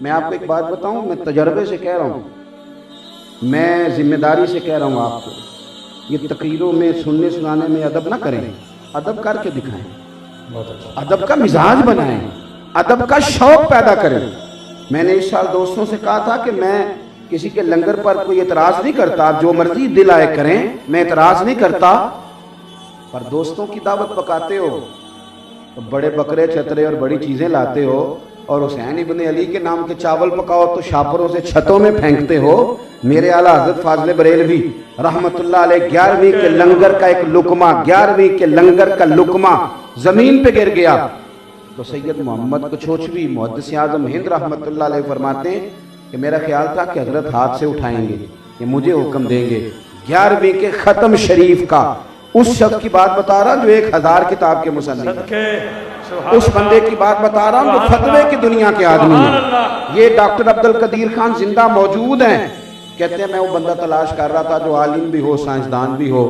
میں آپ کو ایک بات بتاؤں، میں تجربے سے کہہ رہا ہوں، میں ذمہ داری سے کہہ رہا ہوں آپ کو، یہ تقریروں میں سننے سنانے میں ادب نہ کریں، ادب کر کے دکھائیں، ادب کا مزاج بنائیں، ادب کا شوق پیدا کریں۔ میں نے اس سال دوستوں سے کہا تھا کہ میں کسی کے لنگر پر کوئی اعتراض نہیں کرتا، جو مرضی دل آئے کریں، میں اعتراض نہیں کرتا، پر دوستوں کی دعوت پکاتے ہو تو بڑے بکرے چترے اور بڑی چیزیں لاتے ہو، اور حسین ابن علی کے نام کے چاول پکاؤ تو شاپروں سے چھتوں میں پھینکتے ہو۔ میرے اعلیٰ حضرت فاضل بریلوی رحمت اللہ علیہ 11ویں کے لنگر کا ایک لقمہ، 11ویں کے لنگر کا لقمہ زمین پہ گر گیا تو سید محمد کچھوچوی محدث اعظم ہند رحمت اللہ علیہ فرماتے ہیں کہ میرا خیال تھا کہ حضرت ہاتھ سے اٹھائیں گے، کہ مجھے حکم دیں گے۔ 11ویں کے ختم شریف کا اس شخص کی بات بتا رہا جو 1000 کتاب کے مصنف، اس بندے کی بات بتا رہا ہوں جو فتوے کی دنیا کے آدمی ہیں۔ یہ ڈاکٹر عبدالقدیر خان زندہ موجود ہیں، کہتے ہیں میں وہ بندہ تلاش کر رہا تھا جو عالم بھی ہو، سائنسدان بھی ہو،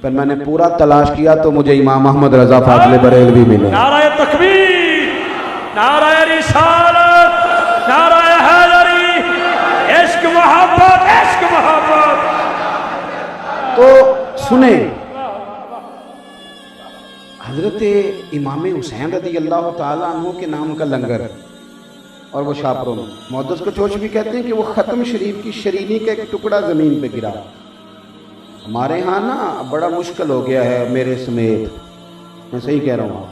پھر میں نے پورا تلاش کیا تو مجھے امام احمد رضا فاضل بریلوی ملے۔ نعرہ تکبیر، نعرہ رسالت، نعرہ حیدری، عشق محبت، عشق محبت۔ تو سنیں، حضرت امام حسین رضی اللہ تعالیٰ عنہ کے نام کا لنگر، اور وہ شاپروں میں محدث کچھوچوی کہتے ہیں کہ وہ ختم شریف کی شرینی کا ایک ٹکڑا زمین پہ گرا۔ ہمارے ہاں نا بڑا مشکل ہو گیا ہے، میرے سمیت، میں صحیح کہہ رہا ہوں،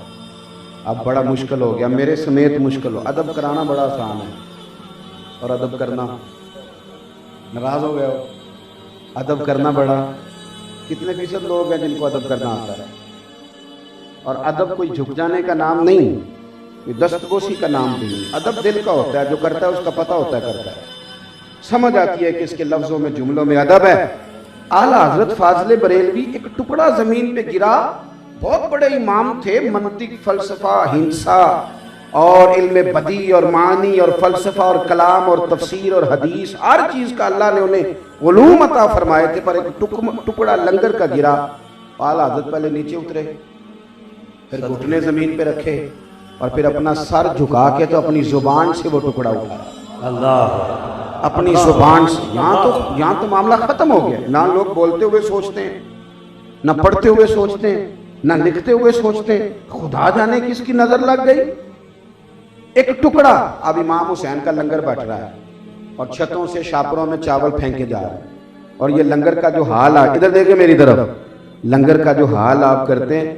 اب بڑا مشکل ہو گیا، میرے سمیت مشکل ہو۔ ادب کرانا بڑا آسان ہے اور ادب کرنا، ناراض ہو گئے ہو، ادب کرنا بڑا، کتنے فیصد لوگ ہیں جن کو ادب کرنا آتا ہے؟ اور ادب کوئی جھک جانے کا نام نہیں، کوئی دستگوشی کا نام نہیں، ادب دل کا ہوتا ہے، جو کرتا ہے اس کا پتہ ہوتا ہے کرتا ہے، سمجھ آتی ہے کہ اس کے لفظوں میں جملوں میں ادب ہے۔ اعلیٰ حضرت فاضل بریلوی ایک ٹکڑا زمین پہ گرا، بہت بڑے امام تھے، منطق، فلسفہ، ہندسہ اور علم بدیع اور معنی اور فلسفہ اور کلام اور تفسیر اور حدیث، ہر چیز کا اللہ نے انہیں علوم عطا فرمائے تھے، پر ایک ٹکڑا لنگر کا گرا۔ اعلیٰ حضرت پہلے نیچے اترے، پھر گھٹنے زمین پہ رکھے، اور پھر اپنا سر جھکا کے تو اپنی زبان سے وہ ٹکڑا اٹھایا، اللہ، اپنی زبان سے۔ یہاں تو معاملہ ختم ہو گیا، نہ لوگ بولتے ہوئے سوچتے ہیں، نہ پڑھتے ہوئے سوچتے ہیں، نہ لکھتے ہوئے سوچتے ہیں، خدا جانے کس کی نظر لگ گئی۔ ایک ٹکڑا، اب امام حسین کا لنگر بیٹھ رہا ہے اور چھتوں سے شاپروں میں چاول پھینکے جا رہے ہیں، اور یہ لنگر کا جو حال ہے، ادھر دیکھیں میری طرف، لنگر کا جو حال آپ کرتے ہیں